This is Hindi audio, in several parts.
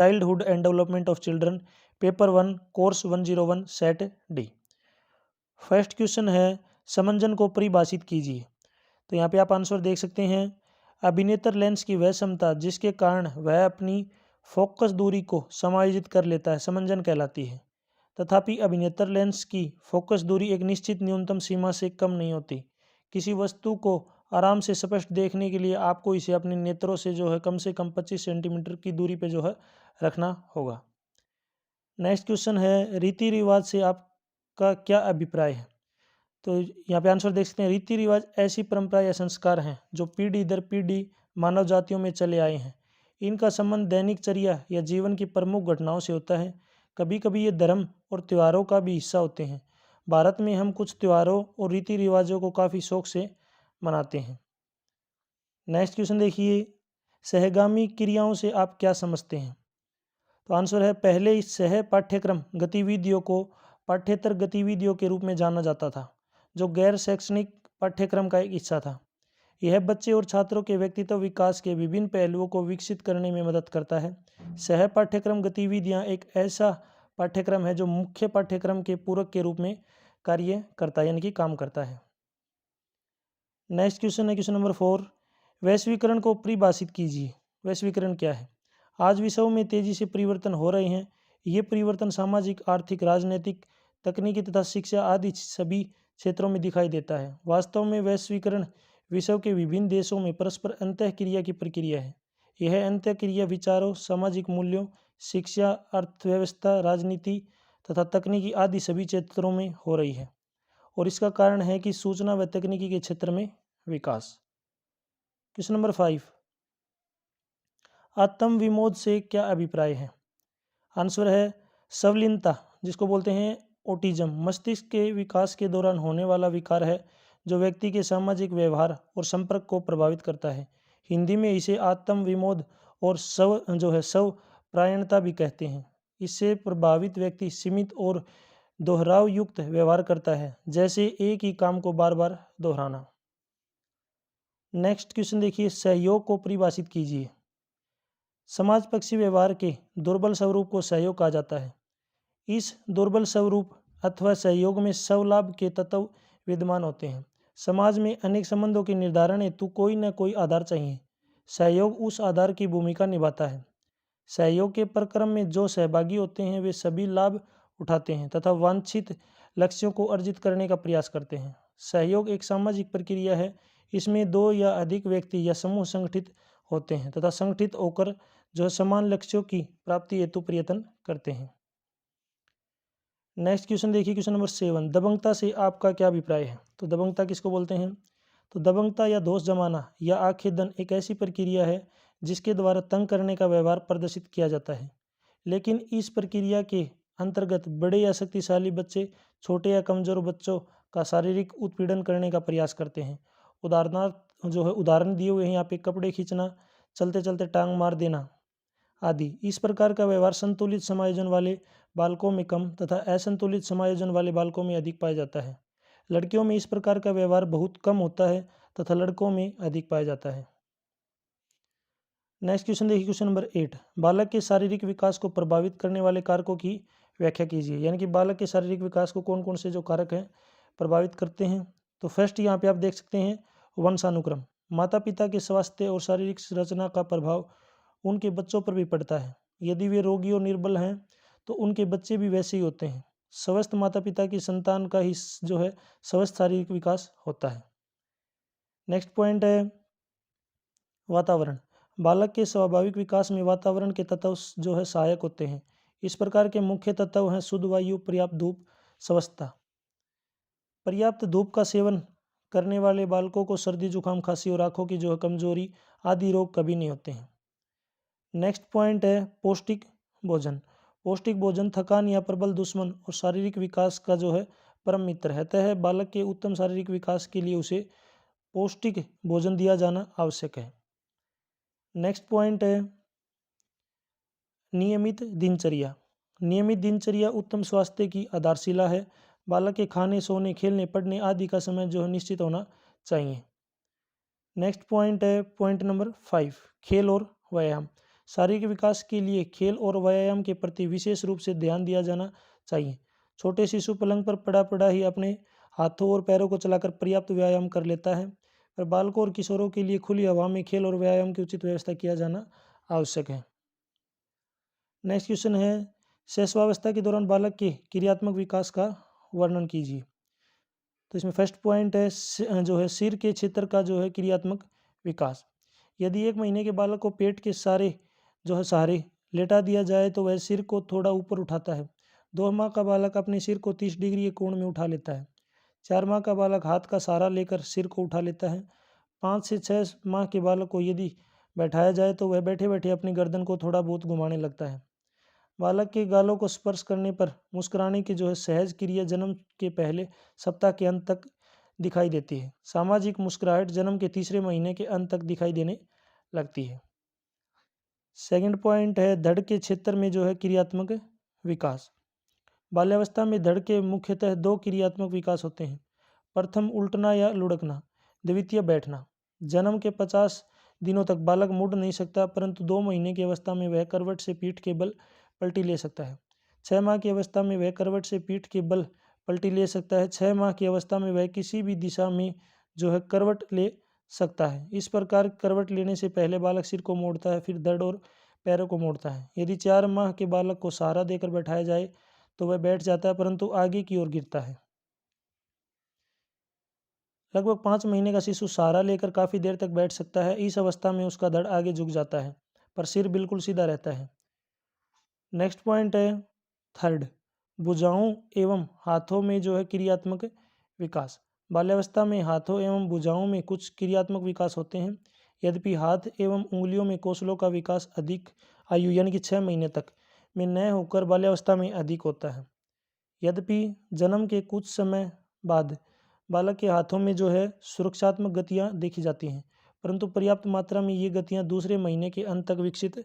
Childhood and development of children, paper 1, course 101, set D. First question है, समंजन को परिभाषित कीजिए। तो यहाँ पे आप आंसर देख सकते हैं। अभिनेत्र लेंस की वह क्षमता जिसके कारण वह अपनी फोकस दूरी को समायोजित कर लेता है समंजन कहलाती है। तथापि अभिनेत्र लेंस की फोकस दूरी एक निश्चित न्यूनतम सीमा से कम नहीं होती। किसी वस्तु को आराम से स्पष्ट देखने के लिए आपको इसे अपने नेत्रों से जो है कम से कम 25 सेंटीमीटर की दूरी पे जो है रखना होगा। नेक्स्ट क्वेश्चन है, रीति रिवाज से आपका क्या अभिप्राय है। तो यहाँ पे आंसर देख सकते हैं। रीति रिवाज ऐसी परंपरा या संस्कार हैं जो पीढ़ी दर पीढ़ी मानव जातियों में चले आए हैं। इनका संबंध दैनिक चर्या या जीवन की प्रमुख घटनाओं से होता है। कभी कभी ये धर्म और त्योहारों का भी हिस्सा होते हैं। भारत में हम कुछ त्योहारों और रीति रिवाजों को काफ़ी शौक से मनाते हैं। नेक्स्ट क्वेश्चन देखिए, सहगामी क्रियाओं से आप क्या समझते हैं। तो आंसर है, पहले इस सह पाठ्यक्रम गतिविधियों को पाठ्येतर गतिविधियों के रूप में जाना जाता था, जो गैर शैक्षणिक पाठ्यक्रम का एक हिस्सा था। यह बच्चे और छात्रों के व्यक्तित्व विकास के विभिन्न पहलुओं को विकसित करने में मदद करता है। सह पाठ्यक्रम गतिविधियां एक ऐसा पाठ्यक्रम है जो मुख्य पाठ्यक्रम के पूरक के रूप में कार्य करता है, यानी कि काम करता है। नेक्स्ट क्वेश्चन है क्वेश्चन नंबर 4, वैश्वीकरण को परिभाषित कीजिए। वैश्वीकरण क्या है। आज विश्व में तेजी से परिवर्तन हो रहे हैं। ये परिवर्तन सामाजिक, आर्थिक, राजनीतिक, तकनीकी तथा शिक्षा आदि सभी क्षेत्रों में दिखाई देता है। वास्तव में वैश्वीकरण विश्व के विभिन्न देशों में परस्पर अंतःक्रिया की प्रक्रिया है। यह अंतःक्रिया विचारों, सामाजिक मूल्यों, शिक्षा, अर्थव्यवस्था, राजनीति तथा तकनीकी आदि सभी क्षेत्रों में हो रही है और इसका कारण है कि सूचना व तकनीकी के क्षेत्र में विकास। क्वेश्चन नंबर 5, आत्म विमोद से क्या अभिप्राय है। आंसर है, संवलीनता जिसको बोलते हैं ऑटिज्म, मस्तिष्क के विकास के दौरान होने वाला विकार है जो व्यक्ति के सामाजिक व्यवहार और संपर्क को प्रभावित करता है। हिंदी में इसे आत्म विमोद और स्व प्रायणता भी कहते हैं। इससे प्रभावित व्यक्ति सीमित और दोहराव युक्त व्यवहार करता है, जैसे एक ही काम को बार बार दोहराना। नेक्स्ट क्वेश्चन देखिए, सहयोग को परिभाषित कीजिए। समाजपक्षी व्यवहार के दुर्बल स्वरूप को सहयोग कहा जाता है। इस दुर्बल स्वरूप अथवा सहयोग में स्वलाभ के तत्व विद्यमान होते हैं। समाज में अनेक संबंधों के निर्धारण हेतु कोई न कोई आधार चाहिए। सहयोग उस आधार की भूमिका निभाता है। सहयोग के प्रक्रम में जो सहभागी होते हैं वे सभी लाभ उठाते हैं तथा वांछित लक्ष्यों को अर्जित करने का प्रयास करते हैं। सहयोग एक सामाजिक प्रक्रिया है। इसमें दो या अधिक व्यक्ति या समूह संगठित होते हैं तथा संगठित होकर जो समान लक्ष्यों की प्राप्ति हेतु प्रयत्न करते हैं। नेक्स्ट क्वेश्चन देखिए, क्वेश्चन नंबर 7, दबंगता से आपका क्या अभिप्राय है। तो दबंगता किसको बोलते हैं। तो दबंगता या दोष जमाना या आखेदन एक ऐसी प्रक्रिया है जिसके द्वारा तंग करने का व्यवहार प्रदर्शित किया जाता है। लेकिन इस प्रक्रिया के अंतर्गत बड़े या शक्तिशाली बच्चे छोटे या कमजोर बच्चों का शारीरिक उत्पीड़न करने का प्रयास करते हैं। उदाहरण दिए हुए हैं यहाँ पे, कपड़े खींचना, चलते चलते टांग मार देना आदि। इस प्रकार का व्यवहार संतुलित समायोजन वाले बालकों में कम तथा असंतुलित समायोजन वाले बालकों में अधिक पाया जाता है। लड़कियों में इस प्रकार का व्यवहार बहुत कम होता है तथा लड़कों में अधिक पाया जाता है। नेक्स्ट क्वेश्चन देखिए, क्वेश्चन नंबर 8, बालक के शारीरिक विकास को प्रभावित करने वाले कारकों की व्याख्या कीजिए। यानी कि बालक के शारीरिक विकास को कौन कौन से जो कारक हैं प्रभावित करते हैं। तो फर्स्ट यहाँ पे आप देख सकते हैं, वंशानुक्रम। माता पिता के स्वास्थ्य और शारीरिक संरचना का प्रभाव उनके बच्चों पर भी पड़ता है। यदि वे रोगी और निर्बल हैं तो उनके बच्चे भी वैसे ही होते हैं। स्वस्थ माता पिता की संतान का ही जो है स्वस्थ शारीरिक विकास होता है। नेक्स्ट पॉइंट है वातावरण। बालक के स्वाभाविक विकास में वातावरण के तत्व जो है सहायक होते हैं। इस प्रकार के मुख्य तत्व हैं शुद्ध वायु, पर्याप्त धूप, स्वस्थता। पर्याप्त धूप का सेवन करने वाले बालकों को सर्दी, जुकाम, खांसी और आंखों की जो है कमजोरी आदि रोग कभी नहीं होते हैं। नेक्स्ट पॉइंट है पौष्टिक भोजन। पौष्टिक भोजन थकान या प्रबल दुश्मन और शारीरिक विकास का जो है परम मित्र है। अतः बालक के उत्तम शारीरिक विकास के लिए उसे पौष्टिक भोजन दिया जाना आवश्यक है। नेक्स्ट पॉइंट है नियमित दिनचर्या। नियमित दिनचर्या उत्तम स्वास्थ्य की आधारशिला है। बालक के खाने, सोने, खेलने, पढ़ने आदि का समय जो है निश्चित होना चाहिए। नेक्स्ट पॉइंट है पॉइंट नंबर 5, खेल और व्यायाम। शारीरिक विकास के लिए खेल और व्यायाम के प्रति विशेष रूप से ध्यान दिया जाना चाहिए। छोटे शिशु पलंग पर पड़ा पड़ा ही अपने हाथों और पैरों को चलाकर पर्याप्त व्यायाम कर लेता है, पर बालकों और किशोरों के लिए खुली हवा में खेल और व्यायाम की उचित व्यवस्था किया जाना आवश्यक है। नेक्स्ट क्वेश्चन है, शैशवावस्था के दौरान बालक के क्रियात्मक विकास का वर्णन कीजिए। तो इसमें फर्स्ट पॉइंट है जो है सिर के क्षेत्र का जो है क्रियात्मक विकास। यदि 1 महीने के बालक को पेट के सहारे लेटा दिया जाए तो वह सिर को थोड़ा ऊपर उठाता है। 2 माह का बालक अपने सिर को 30 डिग्री के कोण में उठा लेता है। 4 माह का बालक हाथ का सहारा लेकर सिर को उठा लेता है। 5 से 6 माह के बालक को यदि बैठाया जाए तो वह बैठे बैठे अपनी गर्दन को थोड़ा बहुत घुमाने लगता है। बालक के गालों को स्पर्श करने पर मुस्कुराने की जो है सहज क्रिया जन्म के पहले सप्ताह के अंत तक दिखाई देती है। सामाजिक मुस्कुराहट जन्म के 3 महीने के अंत तक दिखाई देने लगती है। सेकंड पॉइंट है धड़ के क्षेत्र में जो है क्रियात्मक विकास। बाल्यावस्था में धड़ के मुख्यतः 2 क्रियात्मक विकास होते हैं। प्रथम उल्टना या लुढ़कना, द्वितीय बैठना। जन्म के 50 दिनों तक बालक मुड़ नहीं सकता, परंतु 2 महीने की अवस्था में वह करवट से पीठ के बल पलटी ले सकता है। 6 माह की अवस्था में वह करवट से पीठ के बल पलटी ले सकता है। 6 माह की अवस्था में वह किसी भी दिशा में जो है करवट ले सकता है। इस प्रकार करवट लेने से पहले बालक सिर को मोड़ता है, फिर धड़ और पैरों को मोड़ता है। यदि 4 माह के बालक को सहारा देकर बैठाया जाए तो वह बैठ जाता है, परंतु आगे की ओर गिरता है। लगभग 5 महीने का शिशु सहारा लेकर काफ़ी देर तक बैठ सकता है। इस अवस्था में उसका धड़ आगे झुक जाता है, पर सिर बिल्कुल सीधा रहता है। नेक्स्ट पॉइंट है थर्ड, भुजाओं एवं हाथों में जो है क्रियात्मक विकास। बाल्यावस्था में हाथों एवं भुजाओं में कुछ क्रियात्मक विकास होते हैं। यद्यपि हाथ एवं उंगलियों में कौशलों का विकास अधिक आयु यानी कि 6 महीने तक में न होकर बाल्यावस्था में अधिक होता है। यद्यपि जन्म के कुछ समय बाद बालक के हाथों में जो है सुरक्षात्मक गतियाँ देखी जाती हैं, परंतु पर्याप्त मात्रा में ये गतियाँ दूसरे महीने के अंत तक विकसित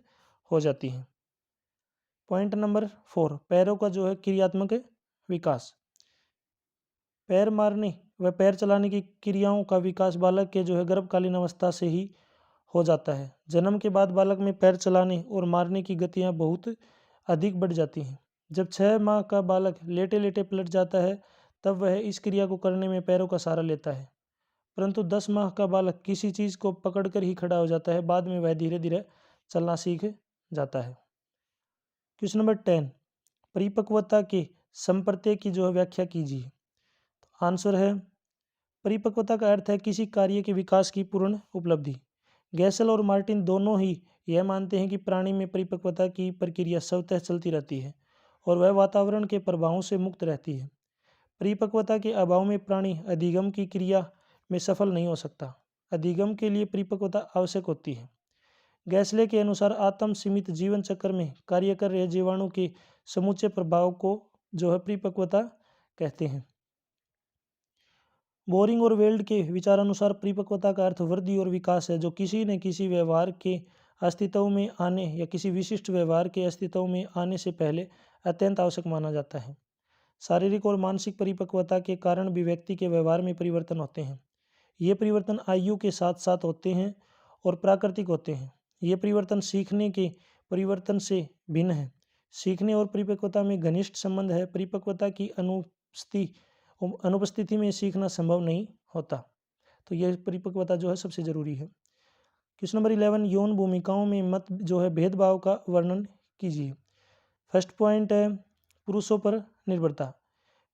हो जाती हैं। पॉइंट नंबर 4, पैरों का जो है क्रियात्मक विकास। पैर मारने व पैर चलाने की क्रियाओं का विकास बालक के जो है गर्भकालीन अवस्था से ही हो जाता है। जन्म के बाद बालक में पैर चलाने और मारने की गतियाँ बहुत अधिक बढ़ जाती हैं। जब 6 माह का बालक लेटे लेटे पलट जाता है तब वह इस क्रिया को करने में पैरों का सहारा लेता है, परंतु 10 माह का बालक किसी चीज़ को पकड़कर ही खड़ा हो जाता है। बाद में वह धीरे धीरे चलना सीख जाता है। क्वेश्चन नंबर 10, परिपक्वता के संप्रत्यय की जो है व्याख्या कीजिए। आंसर है, परिपक्वता का अर्थ है किसी कार्य के विकास की पूर्ण उपलब्धि। गैसल और मार्टिन दोनों ही यह मानते हैं कि प्राणी में परिपक्वता की प्रक्रिया स्वतः चलती रहती है और वह वातावरण के प्रभावों से मुक्त रहती है। परिपक्वता के अभाव में प्राणी अधिगम की क्रिया में सफल नहीं हो सकता। अधिगम के लिए परिपक्वता आवश्यक होती है। गैसले के अनुसार आत्म सीमित जीवन चक्र में कार्य कर रहे जीवाणु के समूचे प्रभाव को जो है परिपक्वता कहते हैं। बोरिंग और वेल्ड के विचारानुसार परिपक्वता का अर्थ वृद्धि और विकास है, जो किसी न किसी व्यवहार के अस्तित्व में आने या किसी विशिष्ट व्यवहार के अस्तित्व में आने से पहले अत्यंत आवश्यक माना जाता है। शारीरिक और मानसिक परिपक्वता के कारण भी व्यक्ति के व्यवहार में परिवर्तन होते हैं। ये परिवर्तन आयु के साथ साथ होते हैं और प्राकृतिक होते हैं। ये परिवर्तन सीखने के परिवर्तन से भिन्न है। सीखने और परिपक्वता में घनिष्ठ संबंध है। परिपक्वता की अनुपस्थिति में सीखना संभव नहीं होता। तो यह परिपक्वता जो है सबसे जरूरी है। क्वेश्चन नंबर 11, यौन भूमिकाओं में मत जो है भेदभाव का वर्णन कीजिए। फर्स्ट पॉइंट है पुरुषों पर निर्भरता।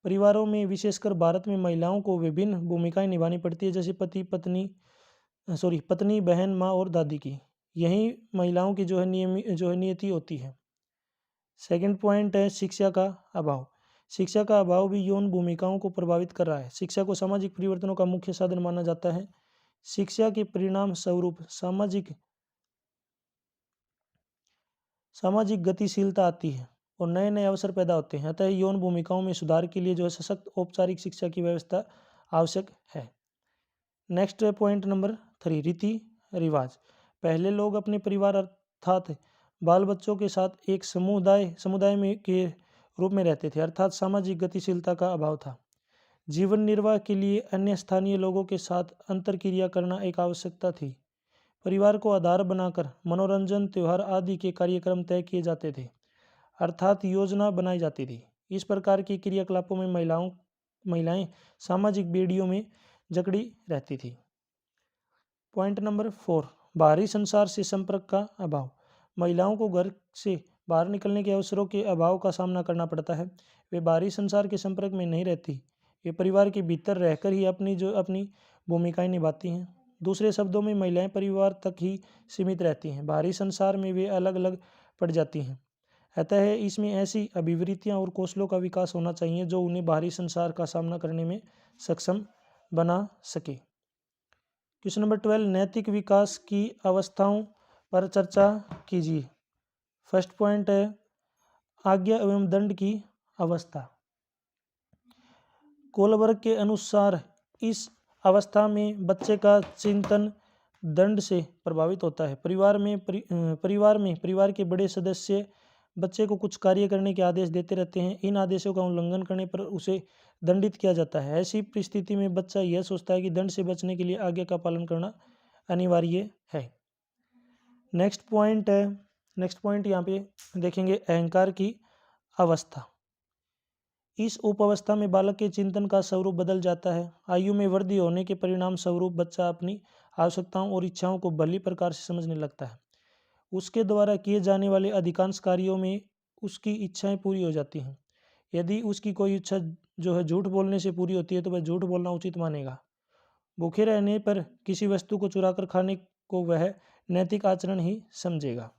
परिवारों में विशेषकर भारत में महिलाओं को विभिन्न भूमिकाएं निभानी पड़ती है, जैसे पत्नी, बहन, माँ और दादी की। यही महिलाओं की जो है नियति होती है। सेकंड पॉइंट है शिक्षा का अभाव। शिक्षा का अभाव भी यौन भूमिकाओं को प्रभावित कर रहा है। शिक्षा को सामाजिक परिवर्तनों का मुख्य साधन माना जाता है। शिक्षा के परिणाम स्वरूप सामाजिक गतिशीलता आती है और नए नए अवसर पैदा होते हैं। अतः यौन भूमिकाओं में सुधार के लिए जो है सशक्त औपचारिक शिक्षा की व्यवस्था आवश्यक है। नेक्स्ट पॉइंट नंबर 3, रीति रिवाज। पहले लोग अपने परिवार अर्थात बाल बच्चों के साथ एक समुदाय में के रूप में रहते थे, अर्थात सामाजिक गतिशीलता का अभाव था। जीवन निर्वाह के लिए अन्य स्थानीय लोगों के साथ अंतरक्रिया करना एक आवश्यकता थी। परिवार को आधार बनाकर मनोरंजन, त्योहार आदि के कार्यक्रम तय किए जाते थे, अर्थात योजना बनाई जाती थी। इस प्रकार के क्रियाकलापों में महिलाएं सामाजिक बेड़ियों में जकड़ी रहती थी। पॉइंट नंबर 4, बाहरी संसार से संपर्क का अभाव। महिलाओं को घर से बाहर निकलने के अवसरों के अभाव का सामना करना पड़ता है। वे बाहरी संसार के संपर्क में नहीं रहती। वे परिवार के भीतर रहकर ही अपनी भूमिकाएं निभाती हैं। दूसरे शब्दों में महिलाएं परिवार तक ही सीमित रहती हैं, बाहरी संसार में वे अलग अलग पड़ जाती हैं। अतः इसमें ऐसी अभिवृत्तियां और कौशलों का विकास होना चाहिए जो उन्हें बाहरी संसार का सामना करने में सक्षम बना सके। क्वेश्चन नंबर 12, नैतिक विकास की अवस्थाओं पर चर्चा कीजिए। फर्स्ट पॉइंट है आज्ञा एवं दंड की अवस्था। कोलबर्ग के अनुसार इस अवस्था में बच्चे का चिंतन दंड से प्रभावित होता है। परिवार के बड़े सदस्य बच्चे को कुछ कार्य करने के आदेश देते रहते हैं। इन आदेशों का उल्लंघन करने पर उसे दंडित किया जाता है। ऐसी परिस्थिति में बच्चा यह सोचता है कि दंड से बचने के लिए आज्ञा का पालन करना अनिवार्य है। नेक्स्ट पॉइंट यहाँ पे देखेंगे अहंकार की अवस्था। इस उपावस्था में बालक के चिंतन का स्वरूप बदल जाता है। आयु में वृद्धि होने के परिणाम स्वरूप बच्चा अपनी आवश्यकताओं और इच्छाओं को भली प्रकार से समझने लगता है। उसके द्वारा किए जाने वाले अधिकांश कार्यों में उसकी इच्छाएं पूरी हो जाती हैं। यदि उसकी कोई इच्छा जो है झूठ बोलने से पूरी होती है तो वह झूठ बोलना उचित मानेगा। भूखे रहने पर किसी वस्तु को चुराकर खाने को वह नैतिक आचरण ही समझेगा।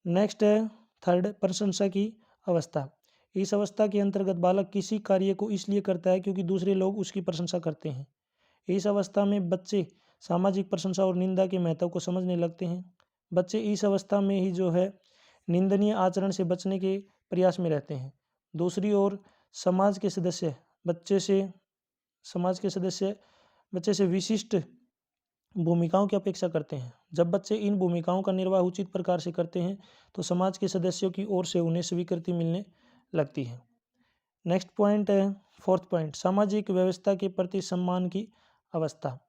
नेक्स्ट है थर्ड, प्रशंसा की अवस्था। इस अवस्था के अंतर्गत बालक किसी कार्य को इसलिए करता है क्योंकि दूसरे लोग उसकी प्रशंसा करते हैं। इस अवस्था में बच्चे सामाजिक प्रशंसा और निंदा के महत्व को समझने लगते हैं। बच्चे इस अवस्था में ही जो है निंदनीय आचरण से बचने के प्रयास में रहते हैं। दूसरी ओर समाज के सदस्य बच्चे से विशिष्ट भूमिकाओं की अपेक्षा करते हैं। जब बच्चे इन भूमिकाओं का निर्वाह उचित प्रकार से करते हैं तो समाज के सदस्यों की ओर से उन्हें स्वीकृति मिलने लगती है। नेक्स्ट पॉइंट है फोर्थ पॉइंट, सामाजिक व्यवस्था के प्रति सम्मान की अवस्था।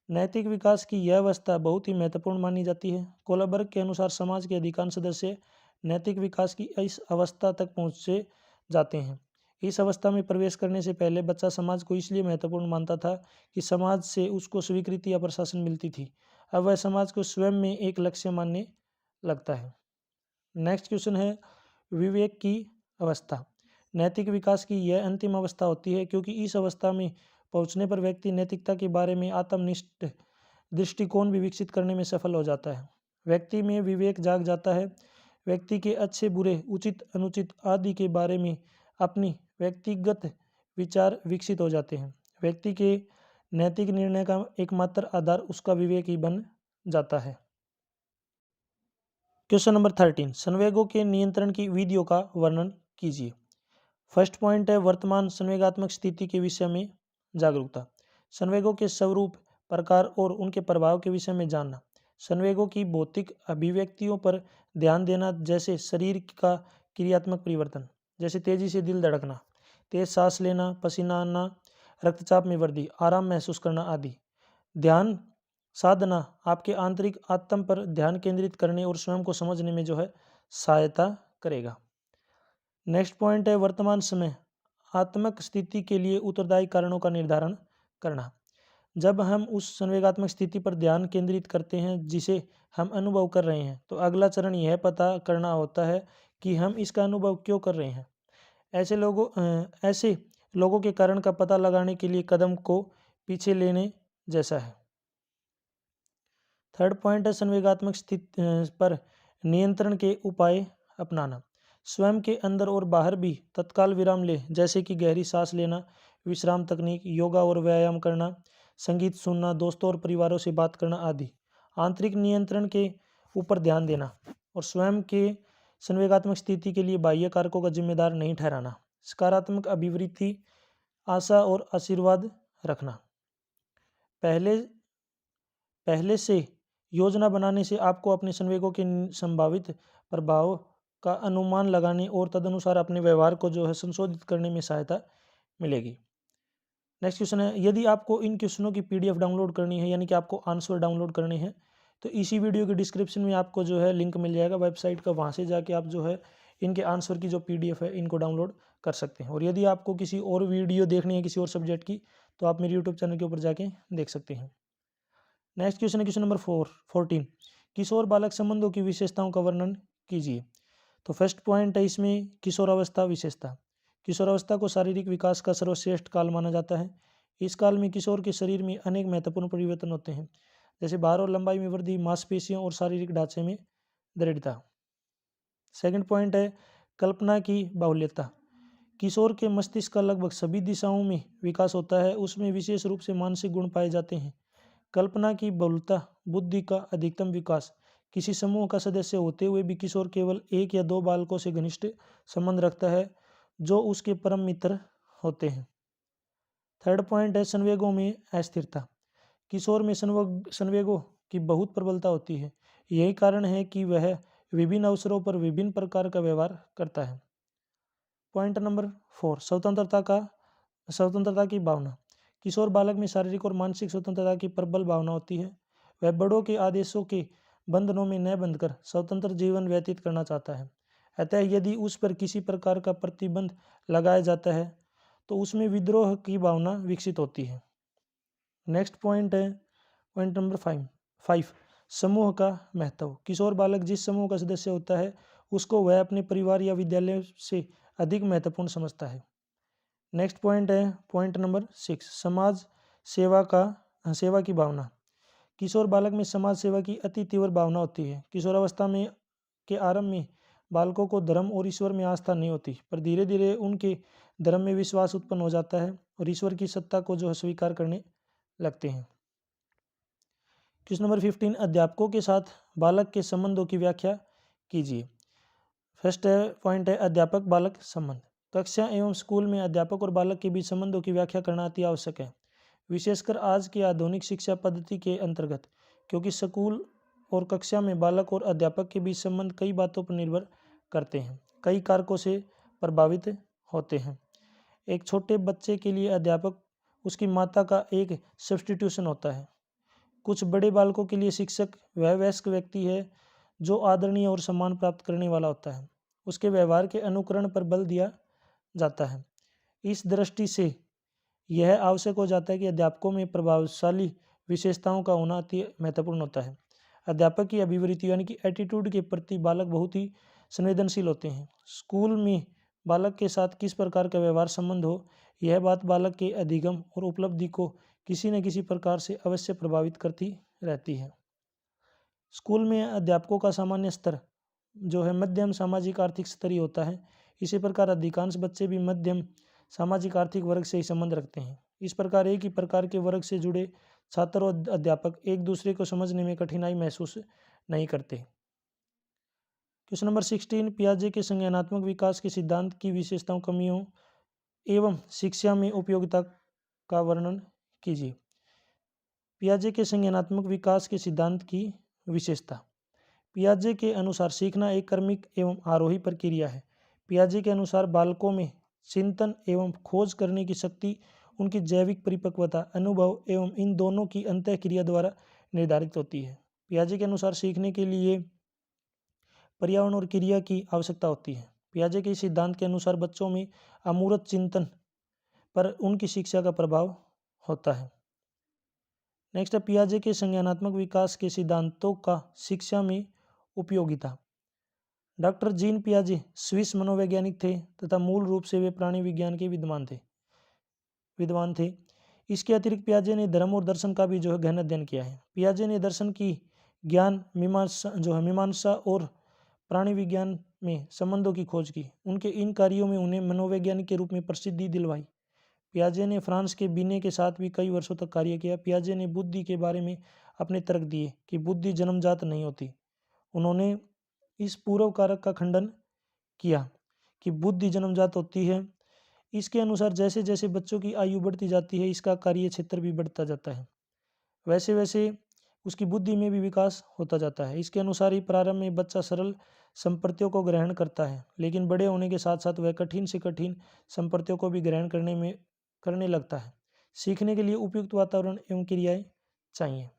नैतिक विकास की यह अवस्था बहुत ही महत्वपूर्ण मानी जाती है। कोलबर्ग के अनुसार समाज के अधिकांश सदस्य नैतिक विकास की इस अवस्था तक पहुँचे जाते हैं। इस अवस्था में प्रवेश करने से पहले बच्चा समाज को इसलिए महत्वपूर्ण मानता था कि समाज से उसको स्वीकृति या प्रशासन मिलती थी। अब वह समाज को स्वयं में एक लक्ष्य मानने लगता है। नेक्स्ट क्वेश्चन है विवेक की अवस्था। नैतिक विकास की यह अंतिम अवस्था होती है क्योंकि इस अवस्था में पहुंचने पर व्यक्ति नैतिकता के बारे में आत्मनिष्ठ दृष्टिकोण भी विकसित करने में सफल हो जाता है। व्यक्ति में विवेक जाग जाता है। व्यक्ति के अच्छे बुरे, उचित अनुचित आदि के बारे में अपनी व्यक्तिगत विचार विकसित हो जाते हैं। व्यक्ति के नैतिक निर्णय का एकमात्र आधार उसका विवेक ही बन जाता है। क्वेश्चन नंबर 13, संवेगों के नियंत्रण की विधियों का वर्णन कीजिए। फर्स्ट पॉइंट है वर्तमान संवेगात्मक स्थिति के विषय में जागरूकता। संवेगों के स्वरूप, प्रकार और उनके प्रभाव के विषय में जानना। संवेगों की भौतिक अभिव्यक्तियों पर ध्यान देना, जैसे शरीर का क्रियात्मक परिवर्तन, जैसे तेजी से दिल धड़कना, तेज सांस लेना, पसीना आना, रक्तचाप में वृद्धि, आराम महसूस करना आदि। ध्यान साधना आपके आंतरिक आत्म पर ध्यान केंद्रित करने और स्वयं को समझने में जो है सहायता करेगा। नेक्स्ट पॉइंट है वर्तमान समय आत्मक स्थिति के लिए उत्तरदायी कारणों का निर्धारण करना। जब हम उस संवेगात्मक स्थिति पर ध्यान केंद्रित करते हैं जिसे हम अनुभव कर रहे हैं तो अगला चरण यह पता करना होता है कि हम इसका अनुभव क्यों कर रहे हैं। ऐसे लोगों के कारण का पता लगाने के लिए कदम को पीछे लेने जैसा है। थर्ड पॉइंट है संवेगात्मक स्थिति पर नियंत्रण के उपाय अपनाना। स्वयं के अंदर और बाहर भी तत्काल विराम ले, जैसे कि गहरी सांस लेना, विश्राम तकनीक, योगा और व्यायाम करना, संगीत सुनना, दोस्तों और परिवारों से बात करना आदि। आंतरिक नियंत्रण के ऊपर ध्यान देना और स्वयं के संवेगात्मक स्थिति के लिए बाह्य कारकों का जिम्मेदार नहीं ठहराना। सकारात्मक अभिवृत्ति, आशा और आशीर्वाद रखना। पहले से योजना बनाने से आपको अपने संवेगों के संभावित प्रभाव का अनुमान लगाने और तदनुसार अपने व्यवहार को जो है संशोधित करने में सहायता मिलेगी। नेक्स्ट क्वेश्चन है, यदि आपको इन क्वेश्चनों की PDF डाउनलोड करनी है, यानी कि आपको आंसर डाउनलोड करने हैं, तो इसी वीडियो के डिस्क्रिप्शन में आपको जो है लिंक मिल जाएगा वेबसाइट का, वहाँ से जाके आप जो है इनके आंसर की जो PDF है इनको डाउनलोड कर सकते हैं। और यदि आपको किसी और वीडियो देखनी है किसी और सब्जेक्ट की, तो आप मेरे यूट्यूब चैनल के ऊपर जाके देख सकते हैं। नेक्स्ट क्वेश्चन है क्वेश्चन नंबर 14, किशोर बालक संबंधों की विशेषताओं का वर्णन कीजिए। तो फर्स्ट पॉइंट है इसमें किशोरावस्था विशेषता। किशोरावस्था को शारीरिक विकास का सर्वश्रेष्ठ काल माना जाता है। इस काल में किशोर के शरीर में अनेक महत्वपूर्ण परिवर्तन होते हैं, जैसे भार और लंबाई में वृद्धि, मांसपेशियों और शारीरिक ढांचे में दृढ़ता। सेकंड पॉइंट है कल्पना की बाहुल्यता। किशोर के मस्तिष्क का लगभग सभी दिशाओं में विकास होता है, उसमें विशेष रूप से मानसिक गुण पाए जाते हैं। कल्पना की बहुलता, बुद्धि का अधिकतम विकास। किसी समूह का सदस्य होते हुए भी किशोर केवल एक या दो बालकों से घनिष्ठ संबंध रखता है, जो उसके परम मित्र होते हैं। थर्ड पॉइंट है संवेगों में अस्थिरता। किशोर में संवेगों की बहुत प्रबलता होती है। यही कारण है कि वह विभिन्न अवसरों पर विभिन्न प्रकार का व्यवहार करता है। पॉइंट नंबर 4, स्वतंत्रता की भावना। किशोर बालक में शारीरिक और मानसिक स्वतंत्रता की प्रबल भावना होती है। वह बड़ों के आदेशों के बंधनों में न बंधकर स्वतंत्र जीवन व्यतीत करना चाहता है। अतः यदि उस पर किसी प्रकार का प्रतिबंध लगाया जाता है तो उसमें विद्रोह की भावना विकसित होती है। नेक्स्ट पॉइंट है पॉइंट नंबर 5, समूह का महत्व। किशोर बालक जिस समूह का सदस्य होता है उसको वह अपने परिवार या विद्यालय से अधिक महत्वपूर्ण समझता है। नेक्स्ट पॉइंट है पॉइंट नंबर 6, सेवा की भावना। किशोर बालक में समाज सेवा की अति तीव्र भावना होती है। किशोरावस्था में के आरंभ में बालकों को धर्म और ईश्वर में आस्था नहीं होती, पर धीरे धीरे उनके धर्म में विश्वास उत्पन्न हो जाता है और ईश्वर की सत्ता को जो है स्वीकार करने लगते हैं। क्वेश्चन नंबर 15, अध्यापकों के साथ बालक के संबंधों की व्याख्या कीजिए। फर्स्ट पॉइंट है अध्यापक बालक संबंध। कक्षा एवं स्कूल में अध्यापक और बालक के बीच संबंधों की व्याख्या करना अति आवश्यक है, विशेषकर आज की आधुनिक शिक्षा पद्धति के अंतर्गत, क्योंकि स्कूल और कक्षा में बालक और अध्यापक के बीच संबंध कई बातों पर निर्भर करते हैं, कई कारकों से प्रभावित होते हैं। एक छोटे बच्चे के लिए अध्यापक उसकी माता का एक सब्स्टिट्यूशन होता है। कुछ बड़े बालकों के लिए शिक्षक वह वयस्क व्यक्ति है जो आदरणीय और सम्मान प्राप्त करने वाला होता है। उसके व्यवहार के अनुकरण पर बल दिया जाता है। इस दृष्टि से यह आवश्यक हो जाता है कि अध्यापकों में प्रभावशाली विशेषताओं का होना अति महत्वपूर्ण होता है। अध्यापक की अभिवृत्ति यानी कि एटीट्यूड के प्रति बालक बहुत ही संवेदनशील होते हैं। स्कूल में बालक के साथ किस प्रकार का व्यवहार संबंध हो, यह बात बालक के अधिगम और उपलब्धि को किसी न किसी प्रकार से अवश्य प्रभावित करती रहती है। स्कूल में अध्यापकों का सामान्य स्तर जो है मध्यम सामाजिक आर्थिक स्तरीय होता है। इसी प्रकार अधिकांश बच्चे भी मध्यम सामाजिक आर्थिक वर्ग से ही संबंध रखते हैं। इस प्रकार एक ही प्रकार के वर्ग से जुड़े छात्र और अध्यापक एक दूसरे को समझने में कठिनाई महसूस नहीं करते। क्वेश्चन नंबर 16, पियाजे के संज्ञानात्मक विकास के सिद्धांत की विशेषताओं, कमियों एवं शिक्षा में उपयोगिता का वर्णन कीजिए। पियाजे के संज्ञानात्मक विकास के सिद्धांत की विशेषता। पियाजे के अनुसार सीखना एक क्रमिक एवं आरोही प्रक्रिया है। पियाजे के अनुसार बालकों में चिंतन एवं खोज करने की शक्ति उनकी जैविक परिपक्वता, अनुभव एवं इन दोनों की अंतःक्रिया द्वारा निर्धारित होती है। पियाजे के अनुसार सीखने के लिए पर्यावरण और क्रिया की आवश्यकता होती है। पियाजे के सिद्धांत के अनुसार बच्चों में अमूर्त चिंतन पर उनकी शिक्षा का प्रभाव होता है। नेक्स्ट है पियाजे के संज्ञानात्मक विकास के सिद्धांतों का शिक्षा में उपयोगिता। डॉक्टर जीन पियाजे स्विस मनोवैज्ञानिक थे तथा मूल रूप से वे प्राणी विज्ञान के विद्वान थे। इसके अतिरिक्त पियाजे ने धर्म और दर्शन का भी जो है गहन अध्ययन किया है। पियाजे ने दर्शन की ज्ञान मीमांसा और प्राणी विज्ञान में संबंधों की खोज की। उनके इन कार्यों में उन्हें मनोवैज्ञानिक के रूप में प्रसिद्धि दिलवाई। पियाजे ने फ्रांस के बीने के साथ भी कई वर्षों तक कार्य किया। पियाजे ने बुद्धि के बारे में अपने तर्क दिए कि बुद्धि जन्मजात नहीं होती। उन्होंने इस पूर्व कारक का खंडन किया कि बुद्धि जन्मजात होती है। इसके अनुसार जैसे जैसे बच्चों की आयु बढ़ती जाती है इसका कार्य क्षेत्र भी बढ़ता जाता है, वैसे वैसे उसकी बुद्धि में भी विकास होता जाता है। इसके अनुसार ही प्रारंभ में बच्चा सरल संप्रत्यों को ग्रहण करता है, लेकिन बड़े होने के साथ साथ वह कठिन से कठिन संप्रत्यों को भी ग्रहण करने लगता है। सीखने के लिए उपयुक्त वातावरण एवं क्रियाएं चाहिए।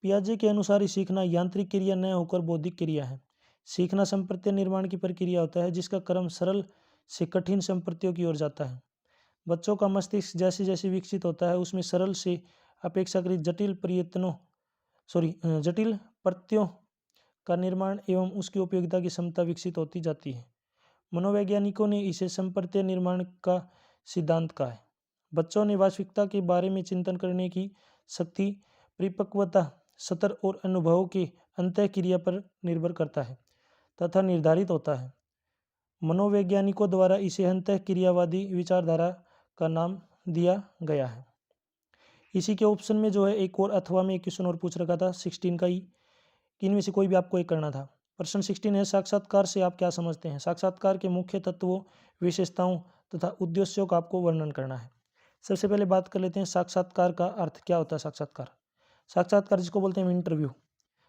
पियाजे के अनुसार ही सीखना यांत्रिक क्रिया न होकर बौद्धिक क्रिया है। सीखना संप्रत्य निर्माण की प्रक्रिया होता है जिसका क्रम सरल से कठिन संप्रत्यों की ओर जाता है। बच्चों का मस्तिष्क जैसे जैसे विकसित होता है उसमें सरल से अपेक्षाकृत जटिल प्रत्ययों का निर्माण एवं उसकी उपयोगिता की क्षमता विकसित होती जाती है। मनोवैज्ञानिकों ने इसे संप्रत्य निर्माण का सिद्धांत कहा है। बच्चों ने वास्तविकता के बारे में चिंतन करने की शक्ति परिपक्वता सतर और अनुभवों के अंतःक्रिया पर निर्भर करता है तथा निर्धारित होता है। मनोवैज्ञानिकों द्वारा इसे अंतःक्रियावादी विचारधारा का नाम दिया गया है। इसी के ऑप्शन में जो है एक और अथवा में एक क्वेश्चन और पूछ रखा था 16 का ही, कि इनमें से कोई भी आपको एक करना था। प्रश्न 16 है, साक्षात्कार से आप क्या समझते हैं? साक्षात्कार के मुख्य तत्वों, विशेषताओं तथा उद्देश्यों का आपको वर्णन करना है। सबसे पहले बात कर लेते हैं साक्षात्कार का अर्थ क्या होता है। साक्षात्कार जिसको बोलते हैं इंटरव्यू।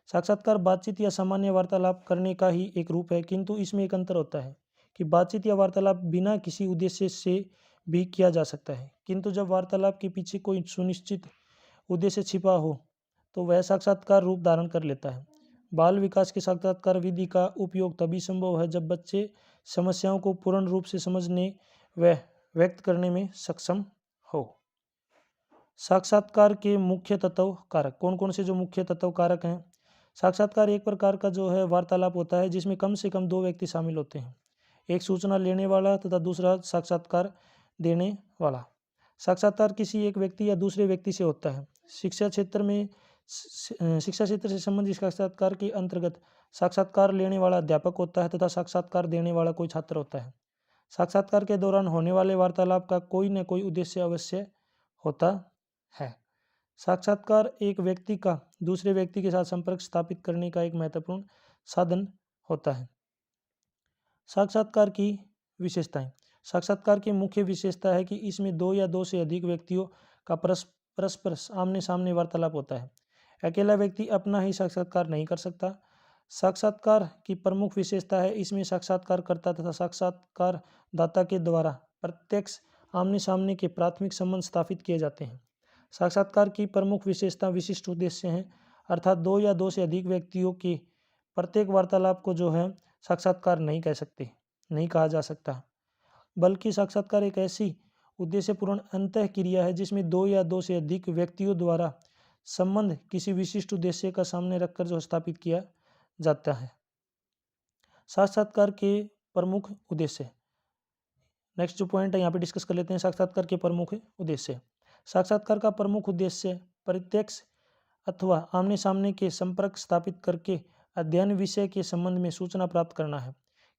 साक्षात्कार बातचीत या सामान्य वार्तालाप करने का ही एक रूप है, किंतु इसमें एक अंतर होता है कि बातचीत या वार्तालाप बिना किसी उद्देश्य से भी किया जा सकता है, किंतु जब वार्तालाप के पीछे कोई सुनिश्चित उद्देश्य छिपा हो तो वह साक्षात्कार रूप धारण कर लेता है। बाल विकास की साक्षात्कार विधि का उपयोग तभी संभव है जब बच्चे समस्याओं को पूर्ण रूप से समझने व व्यक्त करने में सक्षम हो। साक्षात्कार के मुख्य तत्व कारक कौन कौन से जो मुख्य तत्व कारक हैं? साक्षात्कार एक प्रकार का जो है वार्तालाप होता है जिसमें कम से कम 2 व्यक्ति शामिल होते हैं, एक सूचना लेने वाला तथा दूसरा साक्षात्कार देने वाला। साक्षात्कार किसी एक व्यक्ति या दूसरे व्यक्ति से होता है। शिक्षा क्षेत्र से संबंधित साक्षात्कार के अंतर्गत साक्षात्कार लेने वाला अध्यापक होता है तथा साक्षात्कार देने वाला कोई छात्र होता है। साक्षात्कार के दौरान होने वाले वार्तालाप का कोई न कोई उद्देश्य अवश्य होता है। साक्षात्कार एक व्यक्ति का दूसरे व्यक्ति के साथ संपर्क स्थापित करने का एक महत्वपूर्ण साधन होता है। साक्षात्कार की विशेषताएं। साक्षात्कार की मुख्य विशेषता है कि इसमें 2 या 2 से अधिक व्यक्तियों का परस्पर आमने सामने वार्तालाप होता है। अकेला व्यक्ति अपना ही साक्षात्कार नहीं कर सकता। साक्षात्कार की प्रमुख विशेषता है इसमें साक्षात्कारकर्ता तथा साक्षात्कारदाता के द्वारा प्रत्यक्ष आमने सामने के प्राथमिक संबंध स्थापित किए जाते हैं। साक्षात्कार की प्रमुख विशेषता विशिष्ट उद्देश्य हैं, अर्थात 2 या 2 से अधिक व्यक्तियों के प्रत्येक वार्तालाप को जो है साक्षात्कार नहीं कहा जा सकता, बल्कि साक्षात्कार एक ऐसी उद्देश्यपूर्ण अंतःक्रिया है जिसमें 2 या 2 से अधिक व्यक्तियों द्वारा संबंध किसी विशिष्ट उद्देश्य का सामने रखकर जो स्थापित किया जाता है। साक्षात्कार के प्रमुख उद्देश्य। नेक्स्ट जो पॉइंट है यहाँ पे डिस्कस कर लेते हैं साक्षात्कार के प्रमुख उद्देश्य। साक्षात्कार का प्रमुख उद्देश्य प्रत्यक्ष अथवा आमने सामने के संपर्क स्थापित करके अध्ययन विषय के संबंध में सूचना प्राप्त करना है।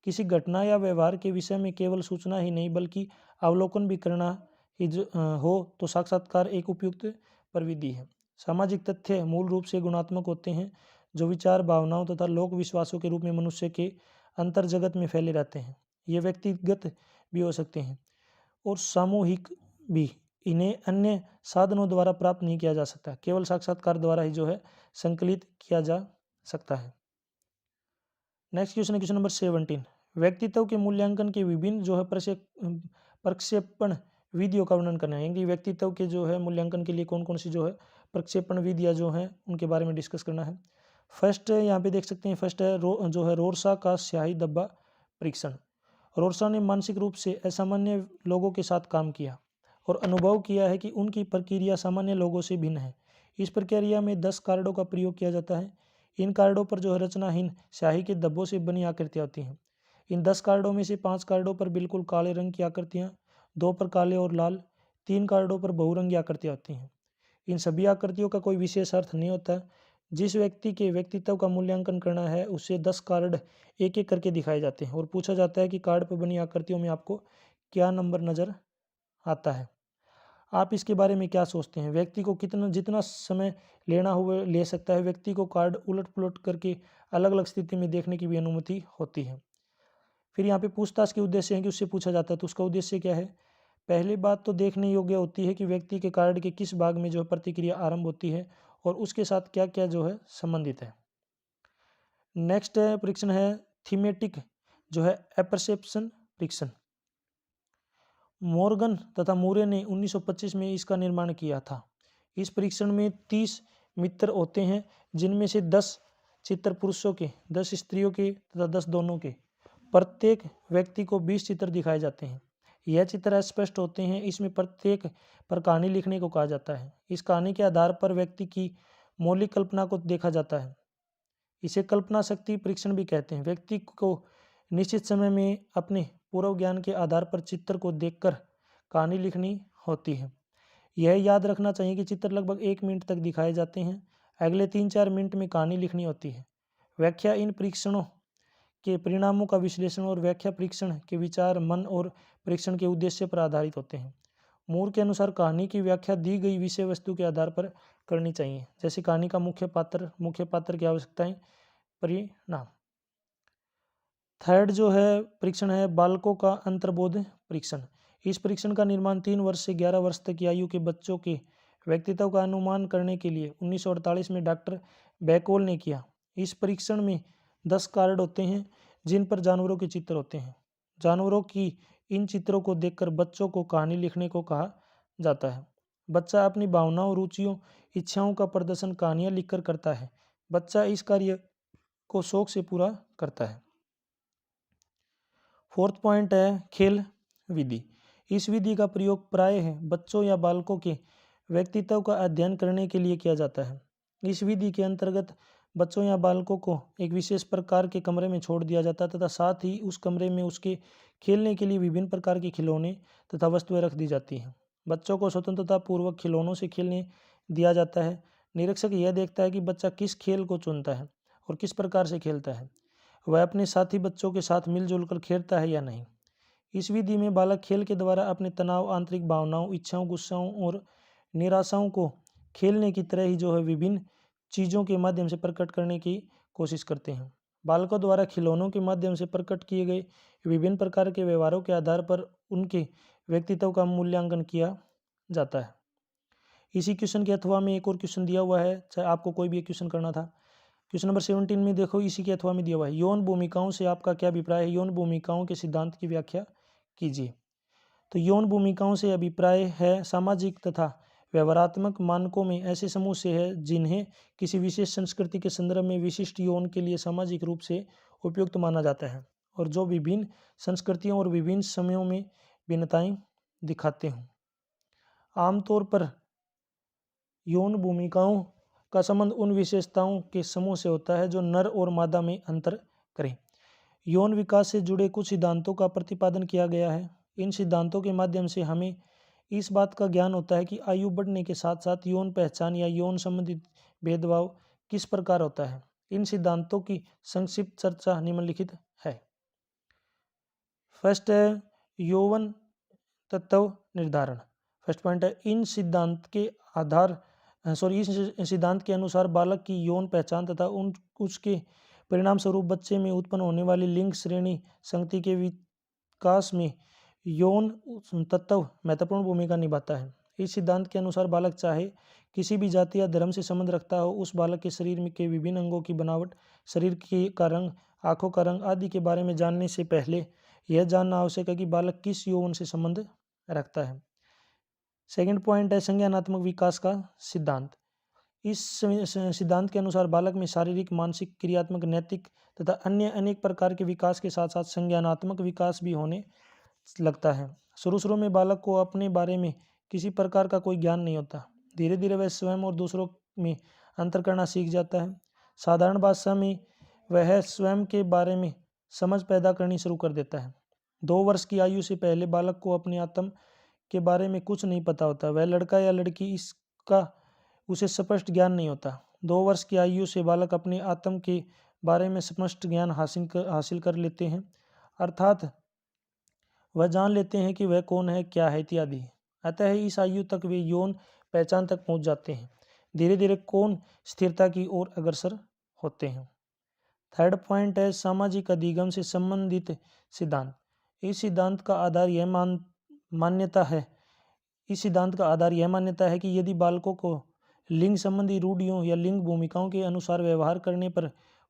किसी घटना या व्यवहार के विषय में केवल सूचना ही नहीं बल्कि अवलोकन भी करना ही हो तो साक्षात्कार एक उपयुक्त प्रविधि है। सामाजिक तथ्य मूल रूप से गुणात्मक होते हैं जो विचार, भावनाओं तथा लोक विश्वासों के रूप में मनुष्य के अंतर जगत में फैले रहते हैं। ये व्यक्तिगत भी हो सकते हैं और सामूहिक भी। इन्हें अन्य साधनों द्वारा प्राप्त नहीं किया जा सकता, केवल साक्षात्कार द्वारा ही जो है संकलित किया जा सकता है। नेक्स्ट क्वेश्चन है क्वेश्चन नंबर 17। व्यक्तित्व के मूल्यांकन के विभिन्न जो है प्रक्षेपण विधियों का वर्णन करना है। यानी व्यक्तित्व के जो है मूल्यांकन के लिए कौन कौन सी जो है प्रक्षेपण विधियाँ जो हैं उनके बारे में डिस्कस करना है। फर्स्ट यहाँ पे देख सकते हैं, फर्स्ट है जो है रोरसा का स्याही डब्बा परीक्षण। रोरसा ने मानसिक रूप से असामान्य लोगों के साथ काम किया और अनुभव किया है कि उनकी प्रक्रिया सामान्य लोगों से भिन्न है। इस प्रक्रिया में 10 कार्डों का प्रयोग किया जाता है। इन कार्डों पर जो है रचनाहीन स्याही के धब्बों से बनी आकृतियाँ होती हैं। इन 10 कार्डों में से 5 कार्डों पर बिल्कुल काले रंग की आकृतियाँ, 2 पर काले और लाल, 3 कार्डों पर बहुरंगी आकृतियाँ होती हैं। इन सभी आकृतियों का कोई विशेष अर्थ नहीं होता। जिस व्यक्ति के व्यक्तित्व का मूल्यांकन करना है उससे 10 कार्ड एक एक करके दिखाए जाते हैं और पूछा जाता है कि कार्ड पर बनी आकृतियों में आपको क्या नंबर नज़र आता है। आप इसके बारे में क्या सोचते हैं? व्यक्ति को जितना समय लेना हुआ ले सकता है। व्यक्ति को कार्ड उलट पुलट करके अलग अलग स्थिति में देखने की भी अनुमति होती है। फिर यहाँ पे पूछताछ के उद्देश्य है कि उससे पूछा जाता है तो उसका उद्देश्य क्या है? पहली बात तो देखने योग्य होती है कि व्यक्ति के कार्ड के किस भाग में जो है प्रतिक्रिया आरंभ होती है और उसके साथ क्या क्या जो है संबंधित है। नेक्स्ट परीक्षण है थीमेटिक जो है एपर्सेप्शन परीक्षण। मॉर्गन तथा मूरे ने 1925 में इसका निर्माण किया था। इस परीक्षण में 30 मित्र होते हैं, जिनमें से 10 चित्र पुरुषों के, 10 स्त्रियों के तथा 10 दोनों के। प्रत्येक व्यक्ति को 20 चित्र दिखाए जाते हैं। यह चित्र अस्पष्ट होते हैं। इसमें प्रत्येक पर कहानी लिखने को कहा जाता है। इस कहानी के आधार पर व्यक्ति की मौलिक कल्पना को देखा जाता है। इसे कल्पना शक्ति परीक्षण भी कहते हैं। व्यक्ति को निश्चित समय में अपने पूर्व ज्ञान के आधार पर चित्र को देखकर कहानी लिखनी होती है। यह याद रखना चाहिए कि चित्र लगभग 1 मिनट तक दिखाए जाते हैं। अगले 3-4 मिनट में कहानी लिखनी होती है। व्याख्या इन परीक्षणों के परिणामों का विश्लेषण और व्याख्या परीक्षण के विचार, मन और परीक्षण के उद्देश्य पर आधारित होते हैं। मूर के अनुसार कहानी की व्याख्या दी गई विषय वस्तु के आधार पर करनी चाहिए, जैसे कहानी का मुख्य पात्र की आवश्यकताएं, परिणाम। थर्ड जो है परीक्षण है बालकों का अंतर्बोध परीक्षण। इस परीक्षण का निर्माण 3 वर्ष से 11 वर्ष तक की आयु के बच्चों के व्यक्तित्व का अनुमान करने के लिए 1948 में डॉक्टर बैकवॉल ने किया। इस परीक्षण में 10 कार्ड होते हैं, जिन पर जानवरों के चित्र होते हैं। जानवरों की इन चित्रों को देखकर बच्चों को कहानी लिखने को कहा जाता है। बच्चा अपनी भावनाओं, रुचियों, इच्छाओं का प्रदर्शन कहानियां लिखकर करता है। बच्चा इस कार्य को शौक से पूरा करता है। फोर्थ पॉइंट है खेल विधि। इस विधि का प्रयोग प्रायः बच्चों या बालकों के व्यक्तित्व का अध्ययन करने के लिए किया जाता है। इस विधि के अंतर्गत बच्चों या बालकों को एक विशेष प्रकार के कमरे में छोड़ दिया जाता है तथा साथ ही उस कमरे में उसके खेलने के लिए विभिन्न प्रकार के खिलौने तथा वस्तुएं रख दी जाती हैं। बच्चों को स्वतंत्रता पूर्वक खिलौनों से खेलने दिया जाता है। निरीक्षक यह देखता है कि बच्चा किस खेल को चुनता है और किस प्रकार से खेलता है। वह अपने साथी बच्चों के साथ मिलजुल कर खेलता है या नहीं। इस विधि में बालक खेल के द्वारा अपने तनाव, आंतरिक भावनाओं, इच्छाओं, गुस्साओं और निराशाओं को खेलने की तरह ही जो है विभिन्न चीज़ों के माध्यम से प्रकट करने की कोशिश करते हैं। बालकों द्वारा खिलौनों के माध्यम से प्रकट किए गए विभिन्न प्रकार के व्यवहारों के आधार पर उनके व्यक्तित्व का मूल्यांकन किया जाता है। इसी क्वेश्चन के अथवा में एक और क्वेश्चन दिया हुआ है, चाहे आपको कोई भी एक क्वेश्चन करना था। क्वेश्चन नंबर 17 में देखो, इसी के अथवा में दिया हुआ है, यौन भूमिकाओं से आपका क्या अभिप्राय है? यौन भूमिकाओं के सिद्धांत की व्याख्या कीजिए। तो यौन भूमिकाओं से अभिप्राय है सामाजिक तथा व्यवहारात्मक मानकों में ऐसे समूह से है जिन्हें किसी विशेष संस्कृति के संदर्भ में विशिष्ट यौन के लिए सामाजिक रूप से उपयुक्त माना जाता है और जो विभिन्न संस्कृतियों और विभिन्न समयों में भिन्नताएं दिखाते हों। आमतौर पर यौन भूमिकाओं का संबंध उन विशेषताओं के समूह से होता है जो नर और मादा में अंतर करें। यौन विकास से जुड़े कुछ सिद्धांतों का प्रतिपादन किया गया है। इन सिद्धांतों के माध्यम से हमें इस बात का ज्ञान होता है कि आयु बढ़ने के साथ साथ यौन पहचान या यौन संबंधित भेदभाव किस प्रकार होता है। इन सिद्धांतों की संक्षिप्त चर्चा निम्नलिखित है। फर्स्ट है यौवन तत्व निर्धारण। फर्स्ट पॉइंट है इस सिद्धांत के अनुसार बालक की यौन पहचान तथा उसके परिणाम स्वरूप बच्चे में उत्पन्न होने वाली लिंग श्रेणी संगति के विकास में यौन तत्व महत्वपूर्ण भूमिका निभाता है। इस सिद्धांत के अनुसार बालक चाहे किसी भी जाति या धर्म से संबंध रखता हो, उस बालक के शरीर में के विभिन्न अंगों की बनावट, शरीर का रंग, आंखों का रंग आदि के बारे में जानने से पहले यह जानना आवश्यक है कि बालक किस यौन से संबंध रखता है। सेकंड पॉइंट है संज्ञानात्मक विकास का सिद्धांत। इस सिद्धांत के अनुसार बालक में शारीरिक, मानसिक, क्रियात्मक, नैतिक तथा अन्य अनेक प्रकार के विकास के साथ साथ संज्ञानात्मक विकास भी होने लगता है। शुरू में बालक को अपने बारे में किसी प्रकार का कोई ज्ञान नहीं होता। धीरे धीरे वह स्वयं और दूसरों में अंतर करना सीख जाता है। साधारण भाषा में वह स्वयं के बारे में समझ पैदा करनी शुरू कर देता है। 2 वर्ष की आयु से पहले बालक को अपने आत्म के बारे में कुछ नहीं पता होता। वह लड़का या लड़की इसका उसे स्पष्ट ज्ञान नहीं होता। 2 वर्ष की आयु से बालक अपने आत्म के बारे में स्पष्ट ज्ञान हासिल कर लेते हैं, अर्थात वह जान लेते हैं कि वह कौन है, क्या है इत्यादि। अतः इस आयु तक वे यौन पहचान तक पहुंच जाते हैं। धीरे धीरे कौन स्थिरता की ओर अग्रसर होते हैं। थर्ड पॉइंट है सामाजिक अधिगम से संबंधित सिद्धांत। इस सिद्धांत का आधार यह मान्यता है कि यदि बालकों को लिंग संबंधी रूढ़ियों या लिंग भूमिकाओं के अनुसार व्यवहार करने पर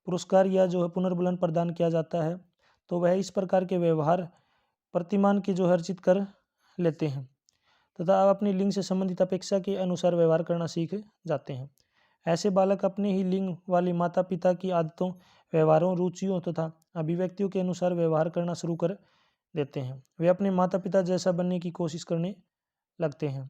पुरस्कार या जो है पुनर्बलन प्रदान किया जाता है, तो वह इस प्रकार के व्यवहार प्रतिमान के जो अर्जित कर लेते हैं तथा अपनी लिंग से संबंधित अपेक्षा के अनुसार व्यवहार करना सीख जाते हैं। ऐसे बालक अपने ही लिंग वाले माता पिता की आदतों, व्यवहारों, रुचियों तथा अभिव्यक्तियों के अनुसार व्यवहार करना शुरू कर देते हैं। वे अपने माता पिता जैसा बनने की कोशिश करने लगते हैं।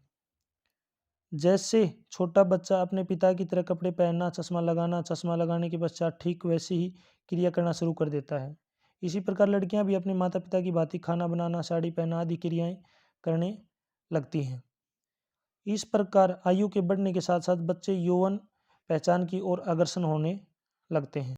जैसे छोटा बच्चा अपने पिता की तरह कपड़े पहनना, चश्मा लगाना, चश्मा लगाने के पश्चात ठीक वैसी ही क्रिया करना शुरू कर देता है। इसी प्रकार लड़कियां भी अपने माता पिता की भांति खाना बनाना, साड़ी पहनना आदि क्रियाएं करने लगती हैं। इस प्रकार आयु के बढ़ने के साथ साथ बच्चे यौवन पहचान की ओर अग्रसर होने लगते हैं।